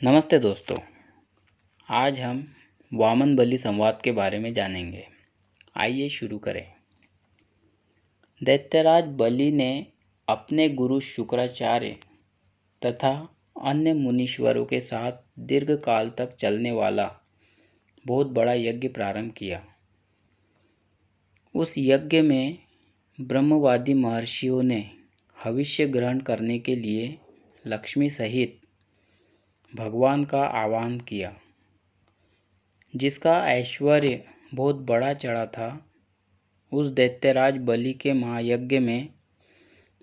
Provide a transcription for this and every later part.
नमस्ते दोस्तों। आज हम वामन बलि संवाद के बारे में जानेंगे। आइए शुरू करें। दैत्यराज बलि ने अपने गुरु शुक्राचार्य तथा अन्य मुनीश्वरों के साथ दीर्घ काल तक चलने वाला बहुत बड़ा यज्ञ प्रारंभ किया। उस यज्ञ में ब्रह्मवादी महर्षियों ने हविष्य ग्रहण करने के लिए लक्ष्मी सहित भगवान का आह्वान किया, जिसका ऐश्वर्य बहुत बड़ा चढ़ा था। उस दैत्यराज बलि के महायज्ञ में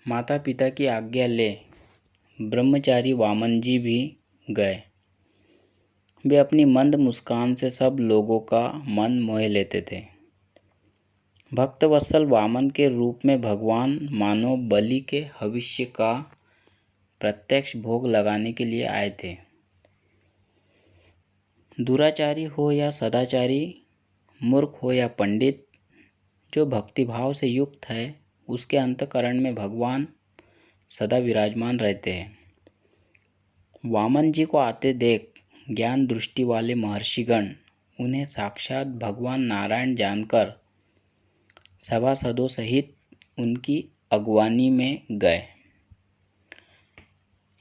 माता पिता की आज्ञा ले ब्रह्मचारी वामन जी भी गए। वे अपनी मंद मुस्कान से सब लोगों का मन मोह लेते थे। भक्तवत्सल वामन के रूप में भगवान मानव बलि के हविष्य का प्रत्यक्ष भोग लगाने के लिए आए थे। दुराचारी हो या सदाचारी, मूर्ख हो या पंडित, जो भक्तिभाव से युक्त है उसके अंतःकरण में भगवान सदा विराजमान रहते हैं। वामन जी को आते देख ज्ञान दृष्टि वाले महर्षिगण उन्हें साक्षात भगवान नारायण जानकर सभासदों सहित उनकी अगवानी में गए।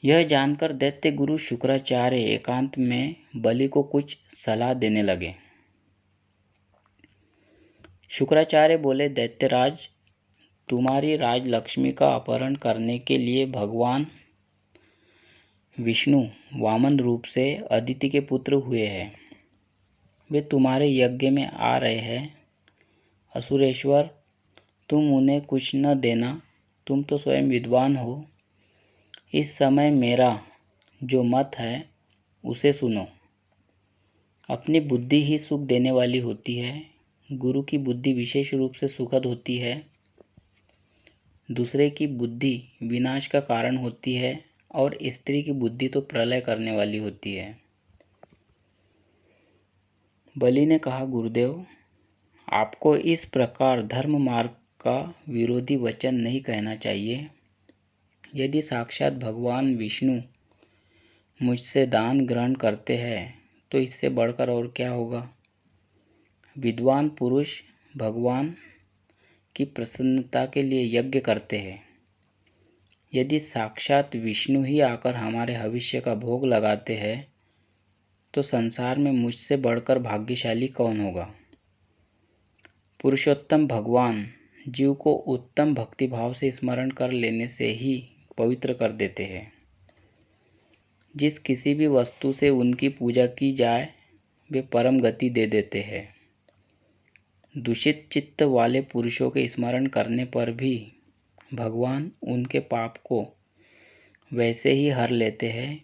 यह जानकर दैत्य गुरु शुक्राचार्य एकांत में बलि को कुछ सलाह देने लगे। शुक्राचार्य बोले, दैत्यराज, तुम्हारी राजलक्ष्मी का अपहरण करने के लिए भगवान विष्णु वामन रूप से अदिति के पुत्र हुए हैं। वे तुम्हारे यज्ञ में आ रहे हैं। असुरेश्वर, तुम उन्हें कुछ न देना, तुम तो स्वयं विद्वान हो। इस समय मेरा जो मत है उसे सुनो। अपनी बुद्धि ही सुख देने वाली होती है। गुरु की बुद्धि विशेष रूप से सुखद होती है। दूसरे की बुद्धि विनाश का कारण होती है और स्त्री की बुद्धि तो प्रलय करने वाली होती है। बलि ने कहा, गुरुदेव, आपको इस प्रकार धर्म मार्ग का विरोधी वचन नहीं कहना चाहिए। यदि साक्षात भगवान विष्णु मुझसे दान ग्रहण करते हैं तो इससे बढ़कर और क्या होगा। विद्वान पुरुष भगवान की प्रसन्नता के लिए यज्ञ करते हैं। यदि साक्षात विष्णु ही आकर हमारे हविष्य का भोग लगाते हैं तो संसार में मुझसे बढ़कर भाग्यशाली कौन होगा। पुरुषोत्तम भगवान जीव को उत्तम भक्तिभाव से स्मरण कर लेने से ही पवित्र कर देते हैं। जिस किसी भी वस्तु से उनकी पूजा की जाए वे परम गति दे देते हैं। दूषित चित्त वाले पुरुषों के स्मरण करने पर भी भगवान उनके पाप को वैसे ही हर लेते हैं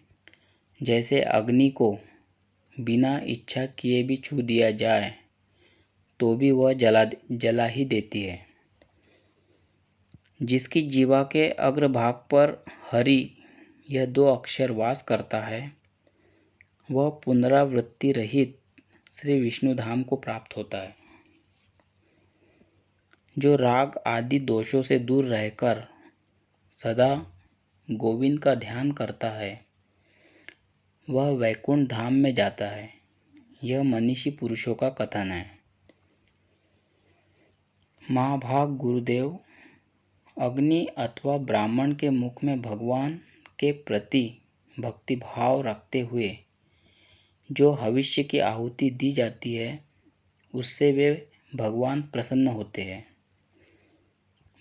जैसे अग्नि को बिना इच्छा किए भी छू दिया जाए तो भी वह जला ही देती है। जिसकी जीवा के अग्रभाग पर हरि यह 2 अक्षर वास करता है वह पुनरावृत्ति रहित श्री विष्णु धाम को प्राप्त होता है। जो राग आदि दोषों से दूर रहकर सदा गोविंद का ध्यान करता है वह वैकुंठ धाम में जाता है। यह मनीषी पुरुषों का कथन है। महाभाग गुरुदेव, अग्नि अथवा ब्राह्मण के मुख में भगवान के प्रति भक्तिभाव रखते हुए जो हविष्य की आहुति दी जाती है उससे वे भगवान प्रसन्न होते हैं।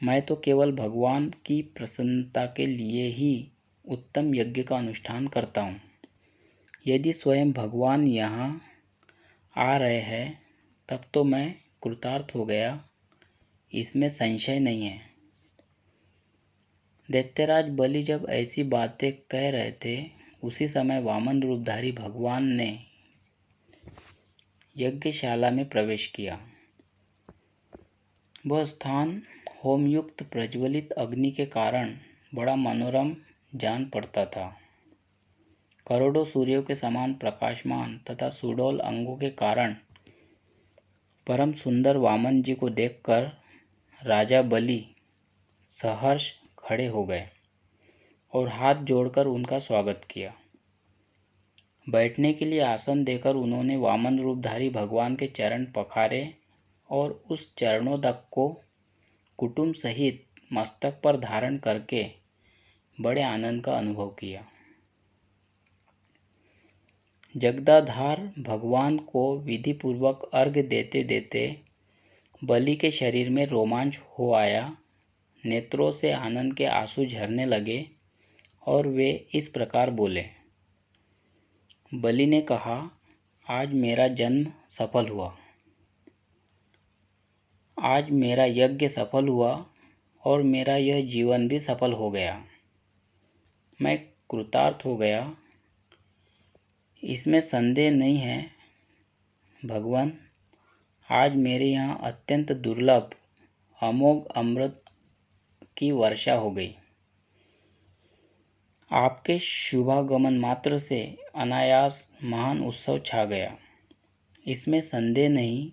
मैं तो केवल भगवान की प्रसन्नता के लिए ही उत्तम यज्ञ का अनुष्ठान करता हूँ। यदि स्वयं भगवान यहाँ आ रहे हैं तब तो मैं कृतार्थ हो गया, इसमें संशय नहीं है। दैत्यराज बलि जब ऐसी बातें कह रहे थे उसी समय वामन रूपधारी भगवान ने यज्ञशाला में प्रवेश किया। वह स्थान होमयुक्त प्रज्वलित अग्नि के कारण बड़ा मनोरम जान पड़ता था। करोड़ों सूर्यों के समान प्रकाशमान तथा सुडौल अंगों के कारण परम सुंदर वामन जी को देखकर राजा बलि सहर्ष खड़े हो गए और हाथ जोड़कर उनका स्वागत किया। बैठने के लिए आसन देकर उन्होंने वामन रूपधारी भगवान के चरण पखारे और उस चरणोदक को कुटुंब सहित मस्तक पर धारण करके बड़े आनंद का अनुभव किया। जगदाधार भगवान को विधि पूर्वक अर्घ्य देते देते बलि के शरीर में रोमांच हो आया। नेत्रों से आनंद के आंसू झरने लगे और वे इस प्रकार बोले। बलि ने कहा, आज मेरा जन्म सफल हुआ, आज मेरा यज्ञ सफल हुआ और मेरा यह जीवन भी सफल हो गया। मैं कृतार्थ हो गया, इसमें संदेह नहीं है। भगवान, आज मेरे यहाँ अत्यंत दुर्लभ अमोघ अमृत की वर्षा हो गई। आपके शुभागमन मात्र से अनायास महान उत्सव छा गया। इसमें संदेह नहीं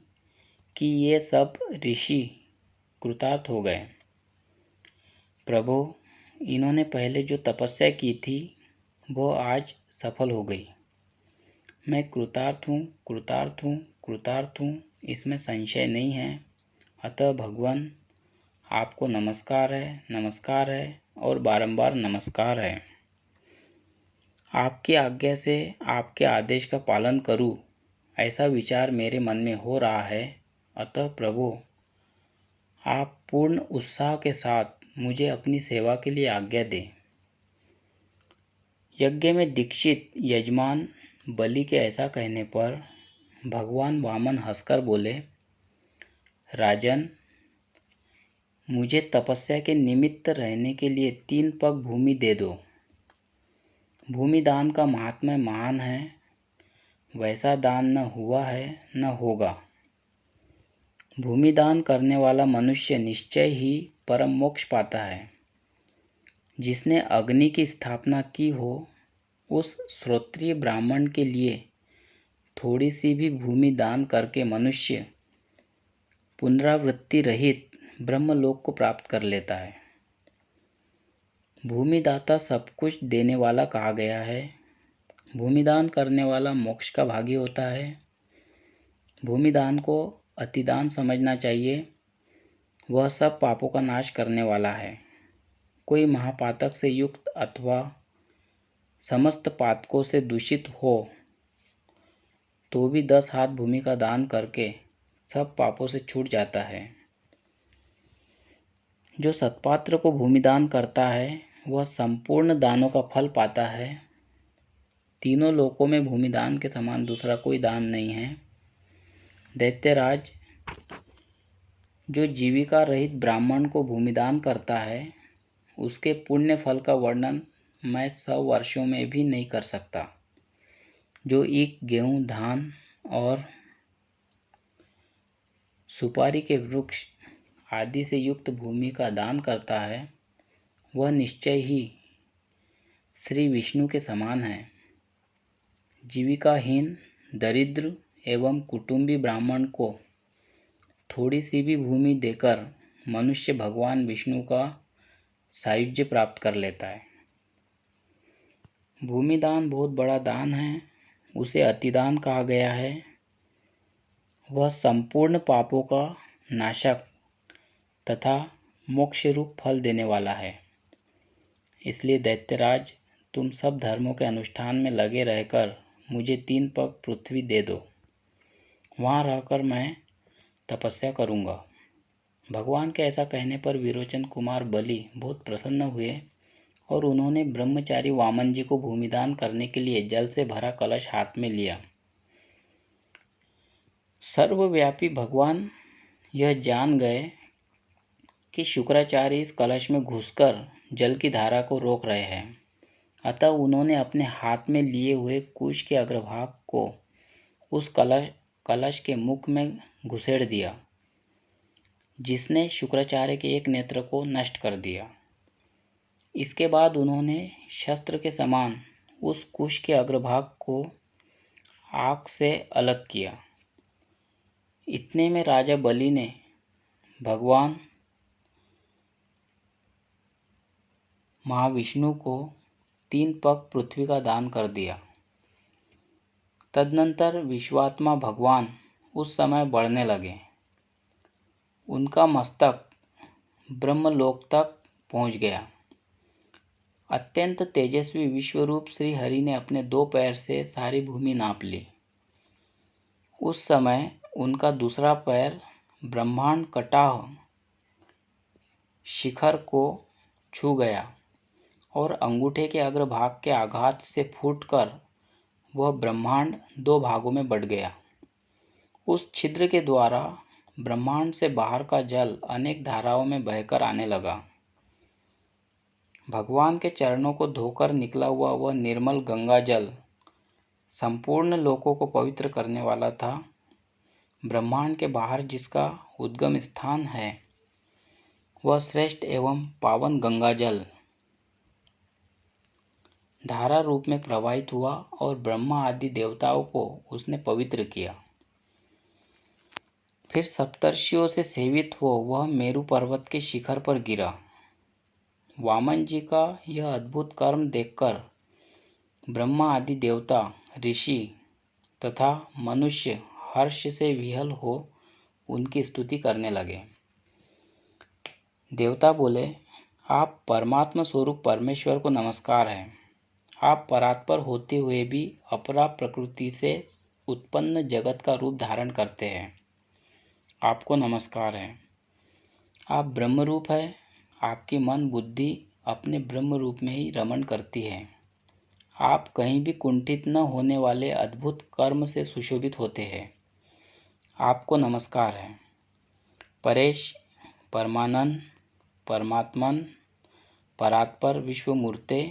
कि ये सब ऋषि कृतार्थ हो गए। प्रभु, इन्होंने पहले जो तपस्या की थी वो आज सफल हो गई। मैं कृतार्थ हूँ, कृतार्थ हूँ, कृतार्थ हूँ, इसमें संशय नहीं है। अतः भगवान, आपको नमस्कार है, नमस्कार है और बारंबार नमस्कार है। आपकी आज्ञा से आपके आदेश का पालन करूँ, ऐसा विचार मेरे मन में हो रहा है। अतः प्रभु, आप पूर्ण उत्साह के साथ मुझे अपनी सेवा के लिए आज्ञा दें। यज्ञ में दीक्षित यजमान बलि के ऐसा कहने पर भगवान वामन हंसकर बोले, राजन, मुझे तपस्या के निमित्त रहने के लिए 3 पग भूमि दे दो। भूमि दान का महात्म्य महान है, वैसा दान न हुआ है न होगा। भूमि दान करने वाला मनुष्य निश्चय ही परम मोक्ष पाता है। जिसने अग्नि की स्थापना की हो, उस श्रोत्रिय ब्राह्मण के लिए थोड़ी सी भी भूमि दान करके मनुष्य पुनरावृत्ति रहित ब्रह्मलोक को प्राप्त कर लेता है। भूमिदाता सब कुछ देने वाला कहा गया है। भूमिदान करने वाला मोक्ष का भागी होता है। भूमिदान को अतिदान समझना चाहिए। वह सब पापों का नाश करने वाला है। कोई महापातक से युक्त अथवा समस्त पातकों से दूषित हो तो भी 10 हाथ भूमि का दान करके सब पापों से छूट जाता है। जो सत्पात्र को भूमिदान करता है वह संपूर्ण दानों का फल पाता है। तीनों लोकों में भूमिदान के समान दूसरा कोई दान नहीं है। दैत्यराज, जो जीविका रहित ब्राह्मण को भूमिदान करता है, उसके पुण्य फल का वर्णन मैं 100 वर्षों में भी नहीं कर सकता। जो ईख, गेहूं, धान और सुपारी के वृक्ष आदि से युक्त भूमि का दान करता है, वह निश्चय ही श्री विष्णु के समान है। जीविकाहीन, दरिद्र एवं कुटुंबी ब्राह्मण को थोड़ी सी भी भूमि देकर मनुष्य भगवान विष्णु का सायुज्य प्राप्त कर लेता है। भूमि दान बहुत बड़ा दान है, उसे अतिदान कहा गया है। वह संपूर्ण पापों का नाशक तथा मोक्ष रूप फल देने वाला है। इसलिए दैत्यराज, तुम सब धर्मों के अनुष्ठान में लगे रहकर मुझे 3 पग पृथ्वी दे दो। वहाँ रहकर मैं तपस्या करूँगा। भगवान के ऐसा कहने पर विरोचन कुमार बलि बहुत प्रसन्न हुए और उन्होंने ब्रह्मचारी वामन जी को भूमिदान करने के लिए जल से भरा कलश हाथ में लिया। सर्वव्यापी भगवान यह जान गए कि शुक्राचार्य इस कलश में घुसकर जल की धारा को रोक रहे हैं। अतः उन्होंने अपने हाथ में लिए हुए कुश के अग्रभाग को उस कलश के मुख में घुसेड़ दिया, जिसने शुक्राचार्य के एक नेत्र को नष्ट कर दिया। इसके बाद उन्होंने शस्त्र के समान उस कुश के अग्रभाग को आग से अलग किया। इतने में राजा बलि ने भगवान महाविष्णु को 3 पग पृथ्वी का दान कर दिया। तदनंतर विश्वात्मा भगवान उस समय बढ़ने लगे। उनका मस्तक ब्रह्मलोक तक पहुंच गया। अत्यंत तेजस्वी विश्वरूप श्री हरि ने अपने 2 पैर से सारी भूमि नाप ली। उस समय उनका दूसरा पैर ब्रह्मांड कटाह शिखर को छू गया और अंगूठे के अग्रभाग के आघात से फूटकर वह ब्रह्मांड 2 भागों में बंट गया। उस छिद्र के द्वारा ब्रह्मांड से बाहर का जल अनेक धाराओं में बहकर आने लगा। भगवान के चरणों को धोकर निकला हुआ वह निर्मल गंगा जल संपूर्ण लोकों को पवित्र करने वाला था। ब्रह्मांड के बाहर जिसका उद्गम स्थान है वह श्रेष्ठ एवं पावन गंगा जल धारा रूप में प्रवाहित हुआ और ब्रह्मा आदि देवताओं को उसने पवित्र किया। फिर सप्तर्षियों से सेवित हो वह मेरु पर्वत के शिखर पर गिरा। वामन जी का यह अद्भुत कर्म देखकर ब्रह्मा आदि देवता, ऋषि तथा मनुष्य हर्ष से विहल हो उनकी स्तुति करने लगे। देवता बोले, आप परमात्मा स्वरूप परमेश्वर को नमस्कार है। आप परात्पर होते हुए भी अपरा प्रकृति से उत्पन्न जगत का रूप धारण करते हैं। आपको नमस्कार है। आप ब्रह्म रूप है। आपकी मन बुद्धि अपने ब्रह्म रूप में ही रमण करती है। आप कहीं भी कुंठित न होने वाले अद्भुत कर्म से सुशोभित होते हैं। आपको नमस्कार है। परेश, परमानंद, परमात्मन, परात्पर, विश्वमूर्ते,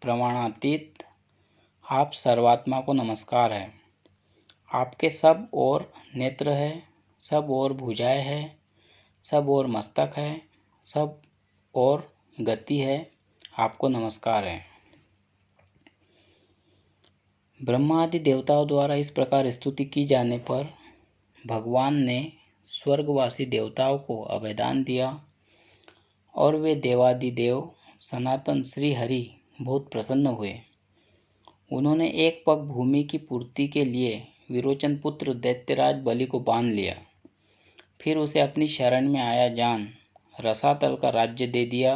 प्रमाणातीत, आप सर्वात्मा को नमस्कार है। आपके सब ओर नेत्र है, सब ओर भुजाएं है, सब ओर मस्तक है, सब ओर गति है। आपको नमस्कार है। ब्रह्मा आदि देवताओं द्वारा इस प्रकार स्तुति की जाने पर भगवान ने स्वर्गवासी देवताओं को अभयदान दिया और वे देवादिदेव सनातन श्री हरि बहुत प्रसन्न हुए। उन्होंने एक पग भूमि की पूर्ति के लिए विरोचन पुत्र दैत्यराज बलि को बांध लिया। फिर उसे अपनी शरण में आया जान रसातल का राज्य दे दिया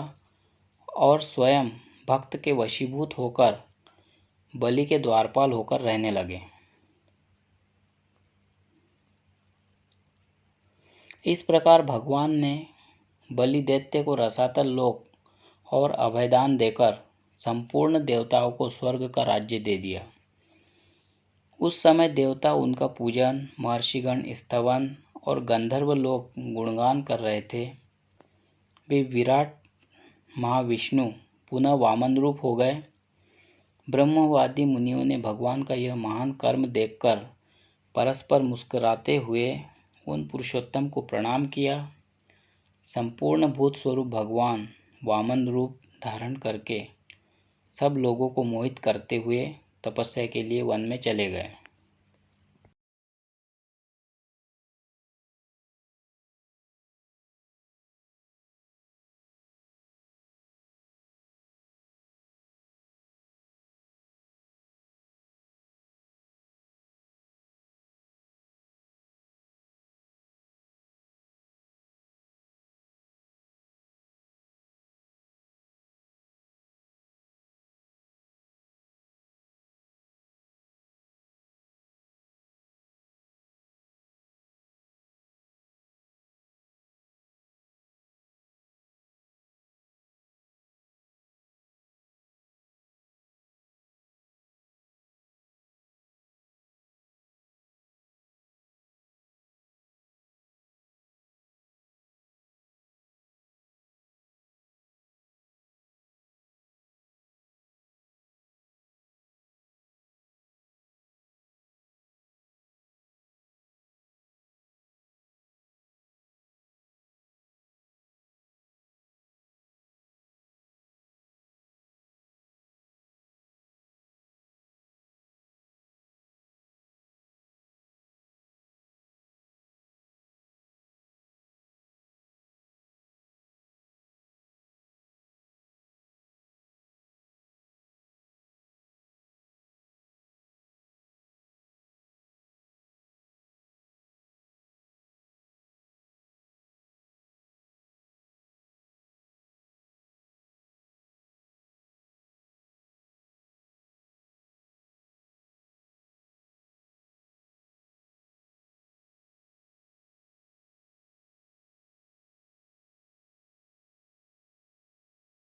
और स्वयं भक्त के वशीभूत होकर बलि के द्वारपाल होकर रहने लगे। इस प्रकार भगवान ने बलि दैत्य को रसातल लोक और अभयदान देकर संपूर्ण देवताओं को स्वर्ग का राज्य दे दिया। उस समय देवता उनका पूजन, महर्षिगण स्तवन और गंधर्व लोग गुणगान कर रहे थे। वे विराट महाविष्णु पुनः वामन रूप हो गए। ब्रह्मवादी मुनियों ने भगवान का यह महान कर्म देखकर परस्पर मुस्कुराते हुए उन पुरुषोत्तम को प्रणाम किया। संपूर्ण भूत स्वरूप भगवान वामन रूप धारण करके सब लोगों को मोहित करते हुए तपस्या के लिए वन में चले गए।